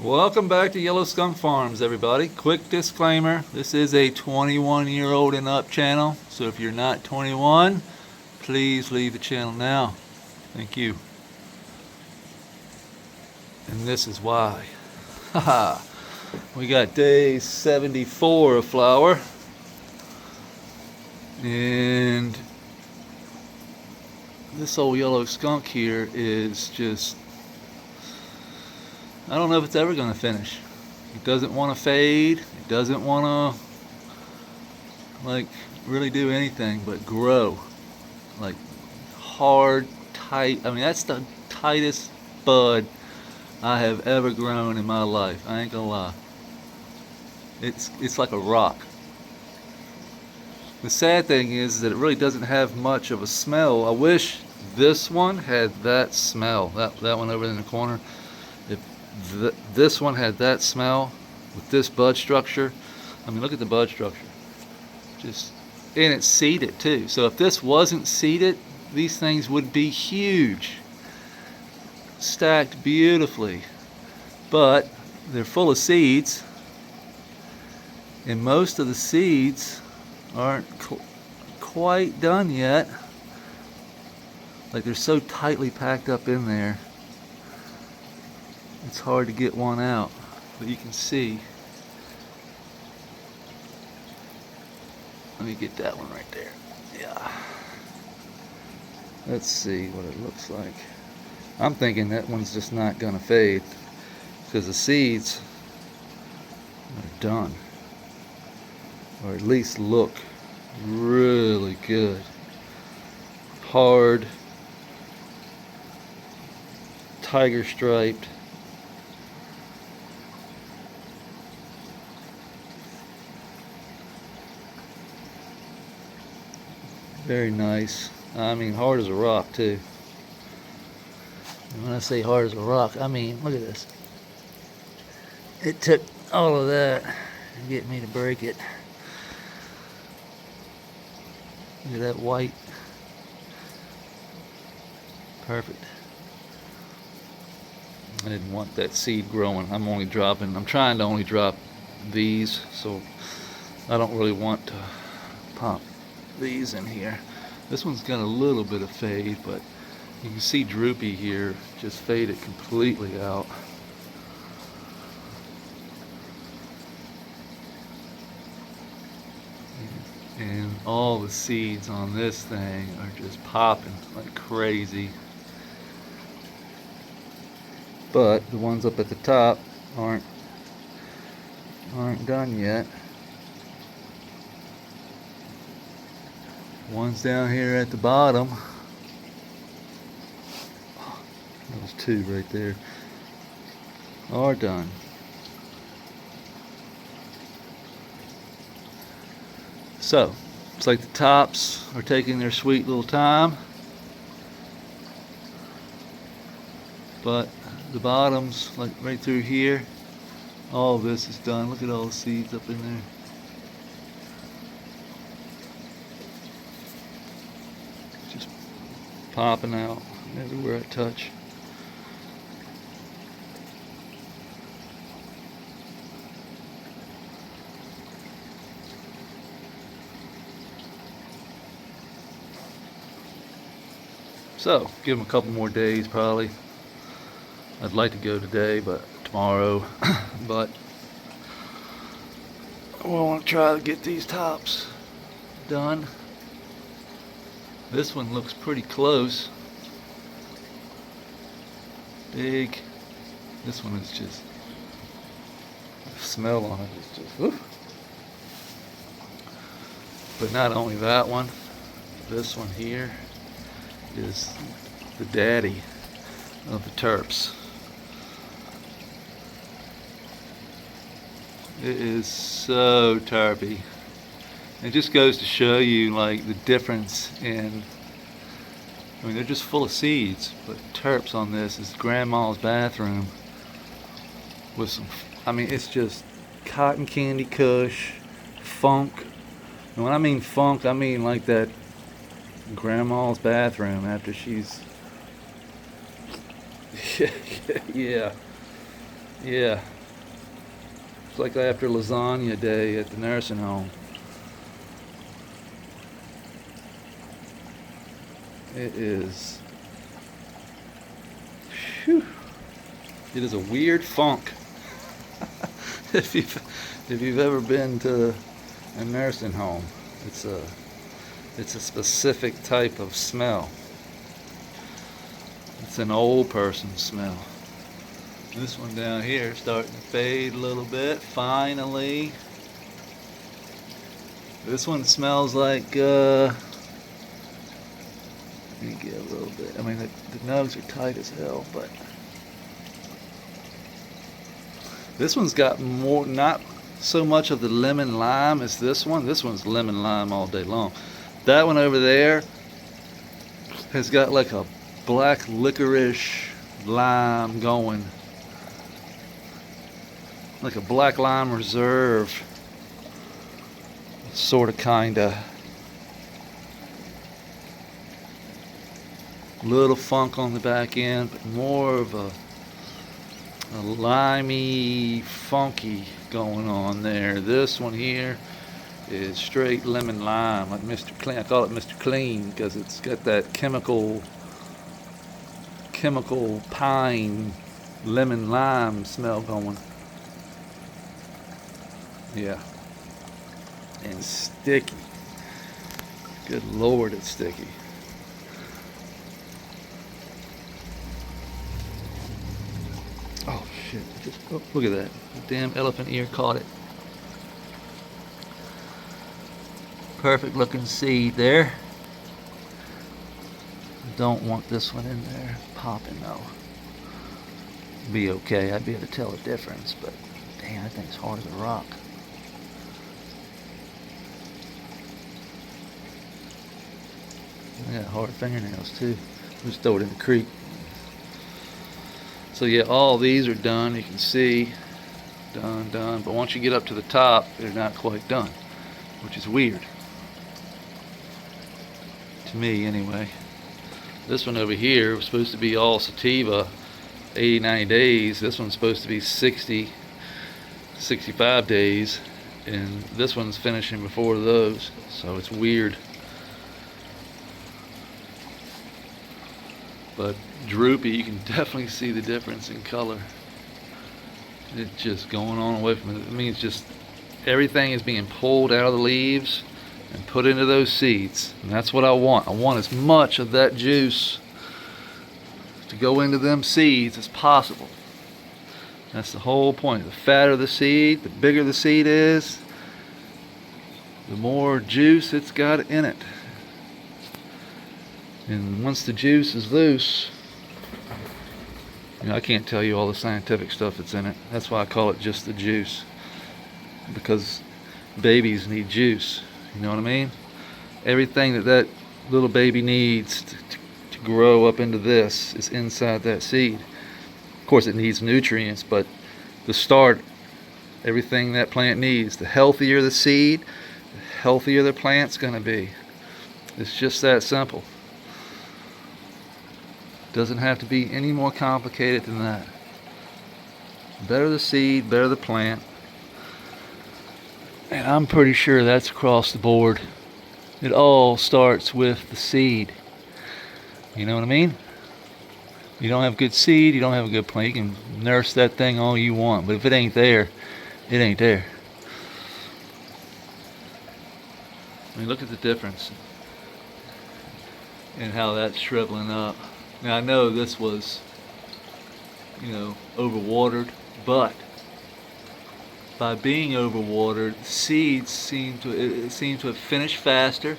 Welcome back to Yellow Skunk Farms, everybody. Quick disclaimer, this is a 21-year-old and up channel, so if you're not 21, please leave the channel now. Thank you. And this is why. Haha. We got day 74 of flower. And this old yellow skunk here is just, I don't know if it's ever going to finish. It doesn't want to fade. It doesn't want to really do anything but grow. Like hard, tight. I mean, that's the tightest bud I have ever grown in my life. I ain't gonna lie. It's like a rock. The sad thing is that it really doesn't have much of a smell. I wish this one had that smell. That one over in the corner. If this one had that smell with this bud structure. I mean, look at the bud structure. And it's seeded too. So if this wasn't seeded, these things would be huge. Stacked beautifully. But they're full of seeds. And most of the seeds aren't quite done yet. Like, they're so tightly packed up in there, it's hard to get one out. But you can see. Let me get that one right there. Yeah. Let's see what it looks like. I'm thinking that one's just not gonna fade because the seeds are done, or at least look really good. Hard, tiger striped. Very nice. I mean, hard as a rock too. And when I say hard as a rock, I mean, look at this. It took all of that to get me to break it. Look at that white. Perfect. I didn't want that seed growing. I'm trying to only drop these, so I don't really want to pop these in here. This one's got a little bit of fade, but you can see Droopy here just faded completely out. And all the seeds on this thing are just popping like crazy. But the ones up at the top aren't done yet. One's down here at the bottom. Those two right there are done. So, it's like the tops are taking their sweet little time, but the bottoms, like right through here, all of this is done. Look at all the seeds up in there. Just popping out everywhere I touch. So, give them a couple more days probably. I'd like to go today, but tomorrow. But I want to try to get these tops done. This one looks pretty close. Big. This one is just, the smell on it is just, whew. But not only that one, this one here is the daddy of the terps. It is so terpy. It just goes to show you like the difference in, I mean, they're just full of seeds, but terps on this is grandma's bathroom with some, I mean, it's just cotton candy kush, funk. And when I mean funk, I mean like that grandma's bathroom after she's yeah. Yeah, it's like after lasagna day at the nursing home. It is. Whew, it is a weird funk. if you've ever been to a nursing home, it's a it's a specific type of smell. It's an old person smell. This one down here is starting to fade a little bit. Finally, this one smells like. Let me get a little bit. I mean, the nugs are tight as hell, but this one's got more. Not so much of the lemon lime as this one. This one's lemon lime all day long. That one over there has got like a black licorice lime going. Like a black lime reserve. Sort of, kinda. Little funk on the back end, but more of a limey, funky going on there. This one here is straight lemon lime, like Mr. Clean. I call it Mr. Clean because it's got that chemical pine lemon lime smell going. Yeah. And sticky. Good Lord, it's sticky. Oh shit, look at that. The damn elephant ear caught it. Perfect looking seed there. Don't want this one in there popping though. Be okay, I'd be able to tell the difference, but damn, that thing's hard as a rock. I got hard fingernails too. Just throw it in the creek. So yeah, all these are done. You can see, done. But once you get up to the top, they're not quite done, which is weird. To me, anyway. This one over here was supposed to be all sativa, 80, 90 days. This one's supposed to be 60, 65 days. And this one's finishing before those. So it's weird. But droopy, you can definitely see the difference in color. It's just going on away from it. I mean, it's just everything is being pulled out of the leaves and put into those seeds. And that's what I want. I want as much of that juice to go into them seeds as possible. That's the whole point. The fatter the seed, the bigger the seed is, the more juice it's got in it. And once the juice is loose, I can't tell you all the scientific stuff that's in it. That's why I call it just the juice. Because babies need juice. You know what I mean? Everything that little baby needs to grow up into this is inside that seed. Of course, it needs nutrients, but to start, everything that plant needs, the healthier the seed, the healthier the plant's going to be. It's just that simple. Doesn't have to be any more complicated than that. Better the seed, better the plant. And I'm pretty sure that's across the board. It all starts with the seed. You know what I mean? You don't have good seed, you don't have a good plant. You can nurse that thing all you want, but if it ain't there, it ain't there. I mean, look at the difference in how that's shriveling up. Now I know this was, overwatered, but by being overwatered, seeds seem to have finished faster,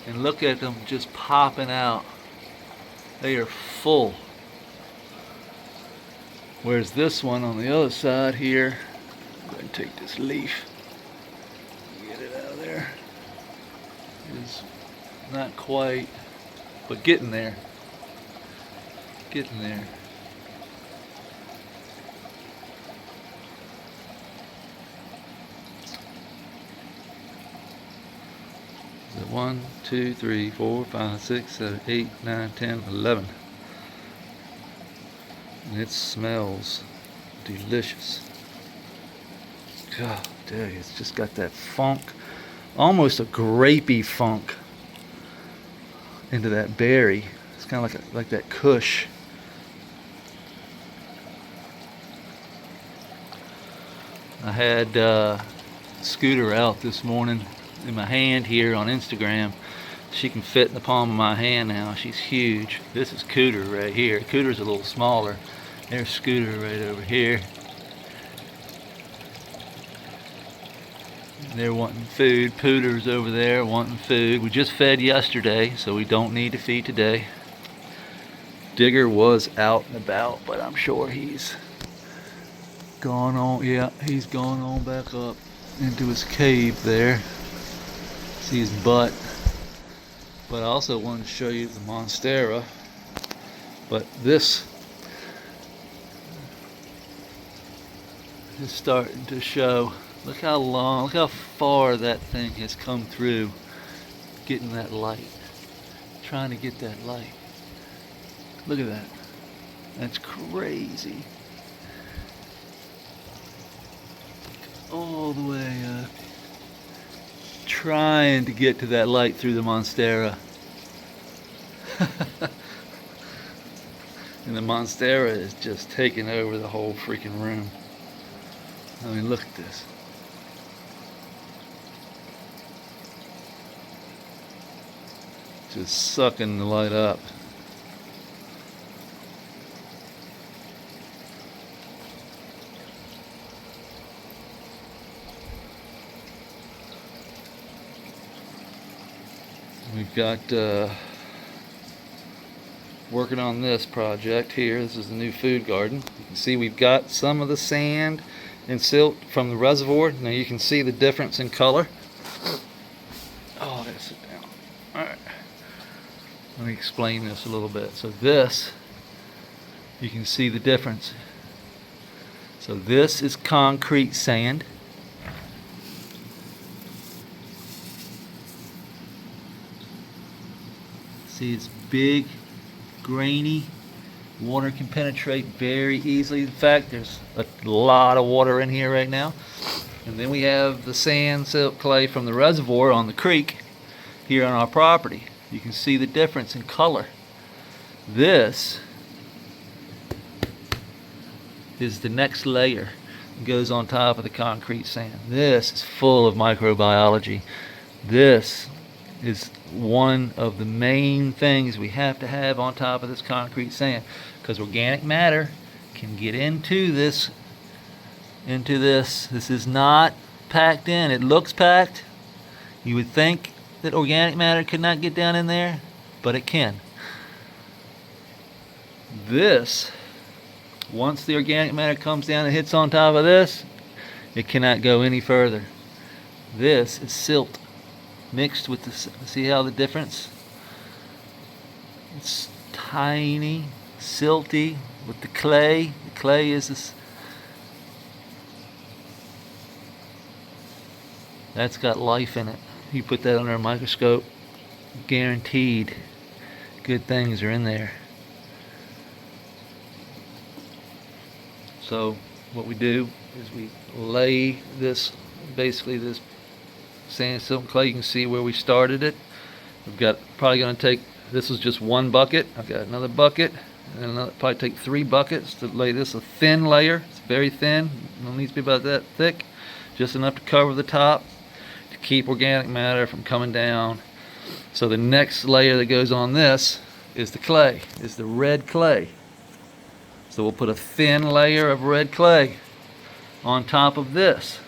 and look at them just popping out. They are full. Whereas this one on the other side here, I'm going to take this leaf, get it out of there, is not quite, but getting there. Getting there. So 1, 2, 3, 4, 5, 6, 7, 8, 9, 10, 11. And it smells delicious. God, dude, it's just got that funk, almost a grapey funk into that berry. It's kind of like that Kush. I had Scooter out this morning in my hand here on Instagram. She can fit in the palm of my hand now. She's huge. This is Cooter right here. Cooter's a little smaller. There's Scooter right over here. They're wanting food. Pooter's over there wanting food. We just fed yesterday, so we don't need to feed today. Digger was out and about, but I'm sure he's gone on. Yeah, he's gone on back up into his cave there. See his butt. But I also wanted to show you the Monstera. But this is starting to show. Look how long, look how far that thing has come through getting that light. Trying to get that light. Look at that. That's crazy. All the way up. Trying to get to that light through the Monstera. And the Monstera is just taking over the whole freaking room. I mean, look at this. Just sucking the light up. We've got working on this project here. This is the new food garden. You can see we've got some of the sand and silt from the reservoir. Now you can see the difference in color. Oh, I gotta sit down. Alright. Let me explain this a little bit. So this, you can see the difference. So this is concrete sand. See, it's big, grainy. Water can penetrate very easily. In fact, there's a lot of water in here right now. And then we have the sand, silt, clay from the reservoir on the creek here on our property. You can see the difference in color. This is the next layer. It goes on top of the concrete sand. This is full of microbiology. This is one of the main things we have to have on top of this concrete sand, because organic matter can get into this. This is not packed in. It looks packed. You would think that organic matter could not get down in there, but it can. This, once the organic matter comes down and hits on top of this, it cannot go any further. This is silt mixed with the, see how the difference? It's tiny, silty with the clay. The clay is this. That's got life in it. You put that under a microscope, guaranteed good things are in there. So what we do is we lay this, basically this sand, silt, and clay. You can see where we started it. We've got probably going to take, this was just one bucket. I've got another bucket, and another, probably take 3 buckets to lay this, a thin layer. It's very thin. It needs to be about that thick, just enough to cover the top to keep organic matter from coming down. So the next layer that goes on this is the clay, is the red clay. So we'll put a thin layer of red clay on top of this.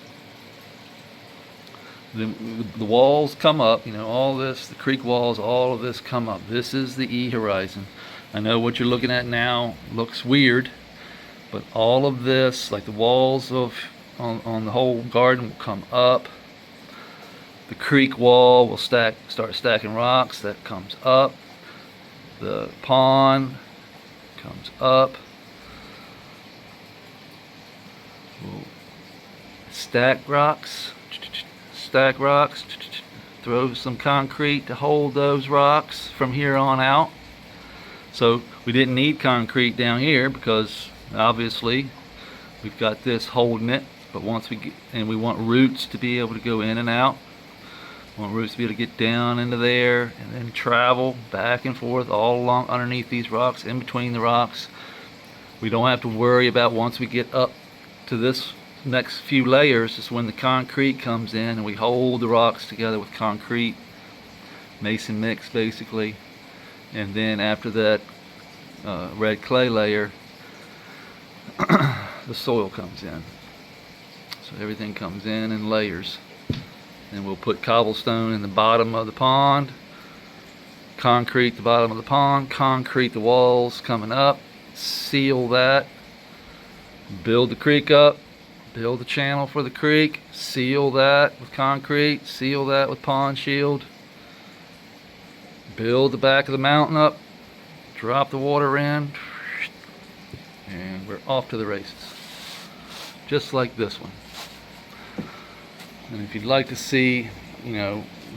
The walls come up, you know, all this, the creek walls, all of this come up. This is the E horizon. I know what you're looking at now looks weird, but all of this, like the walls of on the whole garden, will come up. The creek wall will start stacking rocks. That comes up. The pond comes up. We'll stack rocks. Throw some concrete to hold those rocks from here on out. So we didn't need concrete down here because obviously We've got this holding it, but once we get, and we want roots to be able to go in and out. We want roots to be able to get down into there and then travel back and forth all along underneath these rocks, in between the rocks. We don't have to worry about once we get up to this next few layers is when the concrete comes in and we hold the rocks together with concrete, mason mix basically, and then after that red clay layer the soil comes in. So everything comes in layers, and we'll put cobblestone in the bottom of the pond, concrete the bottom of the pond, concrete the walls coming up, seal that, build the creek up, build the channel for the creek, seal that with concrete, seal that with pond shield, build the back of the mountain up, drop the water in, and we're off to the races. Just like this one. And if you'd like to see,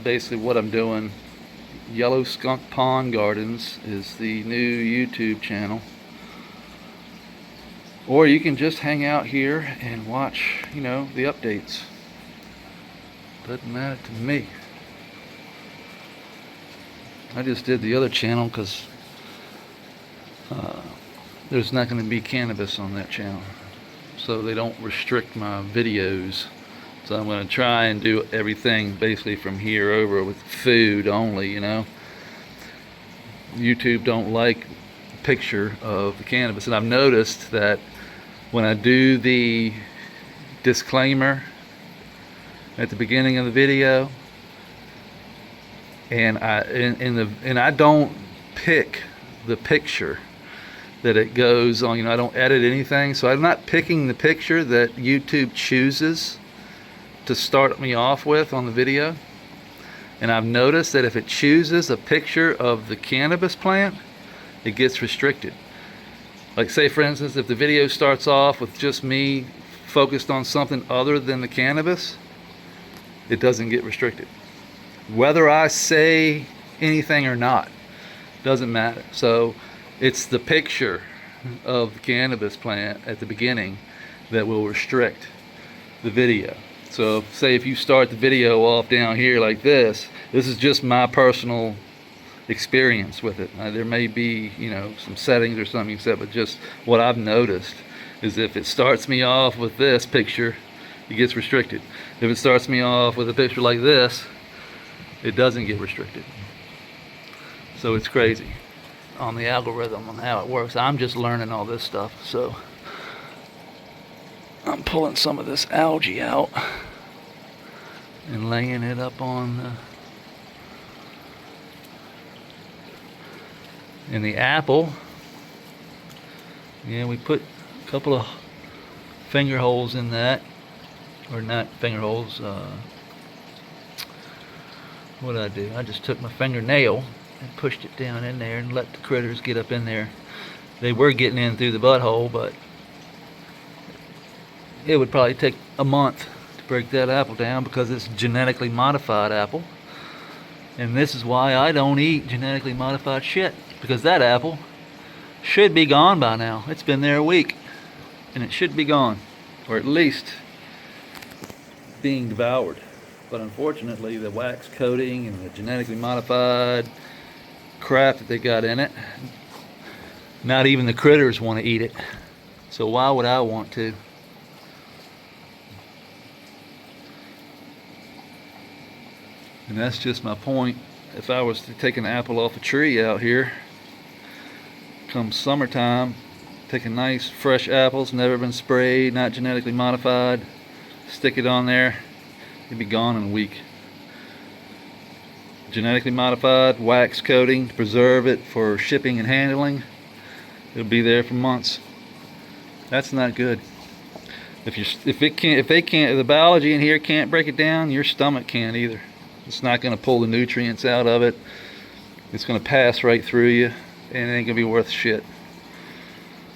basically what I'm doing, Yellow Skunk Pond Gardens is the new YouTube channel. Or you can just hang out here and watch, the updates. Doesn't matter to me. I just did the other channel because there's not going to be cannabis on that channel. So they don't restrict my videos. So I'm going to try and do everything basically from here over with food only, YouTube don't like a picture of the cannabis. And I've noticed that when I do the disclaimer at the beginning of the video, and I don't pick the picture that it goes on, I don't edit anything, so I'm not picking the picture that YouTube chooses to start me off with on the video. And I've noticed that if it chooses a picture of the cannabis plant, it gets restricted. Like, say for instance, if the video starts off with just me focused on something other than the cannabis, it doesn't get restricted. Whether I say anything or not, doesn't matter. So it's the picture of the cannabis plant at the beginning that will restrict the video. So say if you start the video off down here like this is just my personal experience with it. There may be, some settings or something you said, but just what I've noticed is if it starts me off with this picture, it gets restricted. If it starts me off with a picture like this, it doesn't get restricted. So it's crazy on the algorithm on how it works. I'm just learning all this stuff, so I'm pulling some of this algae out and laying it up on in the apple. Yeah, we put a couple of finger holes in that, or not finger holes, what did I do? I just took my fingernail and pushed it down in there and let the critters get up in there. They were getting in through the butthole, but it would probably take a month to break that apple down because it's genetically modified apple. And this is why I don't eat genetically modified shit, because that apple should be gone by now. It's been there a week and it should be gone, or at least being devoured. But unfortunately, the wax coating and the genetically modified crap that they got in it, not even the critters want to eat it. So why would I want to? And that's just my point. If I was to take an apple off a tree out here, come summertime, take a nice fresh apples, never been sprayed, not genetically modified, stick it on there, it'd be gone in a week. Genetically modified, wax coating to preserve it for shipping and handling, it'll be there for months. That's not good. If the biology in here can't break it down, your stomach can't either. It's not going to pull the nutrients out of it. It's going to pass right through you, and it ain't going to be worth shit.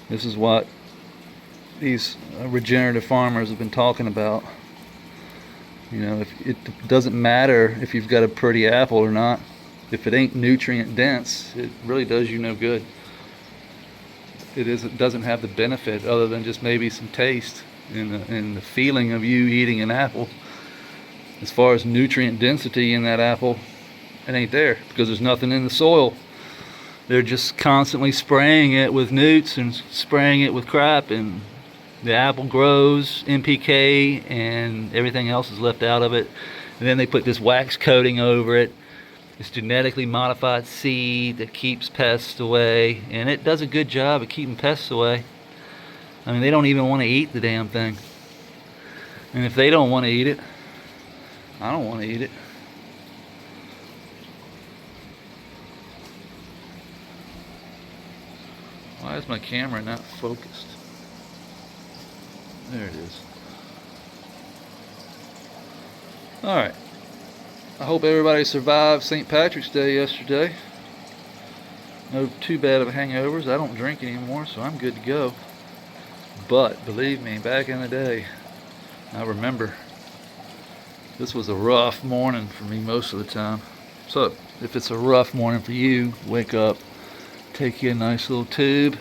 This is what these regenerative farmers have been talking about. If it doesn't matter if you've got a pretty apple or not. If it ain't nutrient dense, it really does you no good. doesn't have the benefit other than just maybe some taste and the feeling of you eating an apple. As far as nutrient density in that apple, it ain't there because there's nothing in the soil. They're just constantly spraying it with newts and spraying it with crap, and the apple grows, NPK, and everything else is left out of it. And then they put this wax coating over it. It's genetically modified seed that keeps pests away, and it does a good job of keeping pests away. I mean, they don't even want to eat the damn thing. And if they don't want to eat it, I don't want to eat it. Why is my camera not focused? There it is. Alright. I hope everybody survived St. Patrick's Day yesterday. No too bad of hangovers. I don't drink anymore, so I'm good to go. But believe me, back in the day, I remember this was a rough morning for me most of the time. So if it's a rough morning for you, wake up, take you a nice little tube.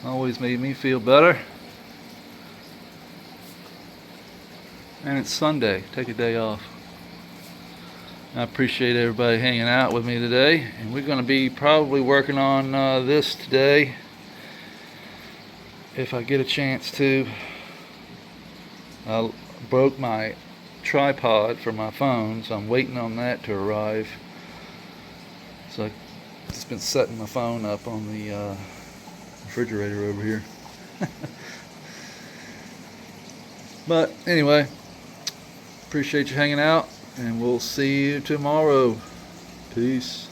Always made me feel better. And it's Sunday. Take a day off. I appreciate everybody hanging out with me today. And we're going to be probably working on this today, if I get a chance to. I broke my tripod for my phone, so I'm waiting on that to arrive. So I've just been setting my phone up on the refrigerator over here. But anyway, appreciate you hanging out, and we'll see you tomorrow. Peace.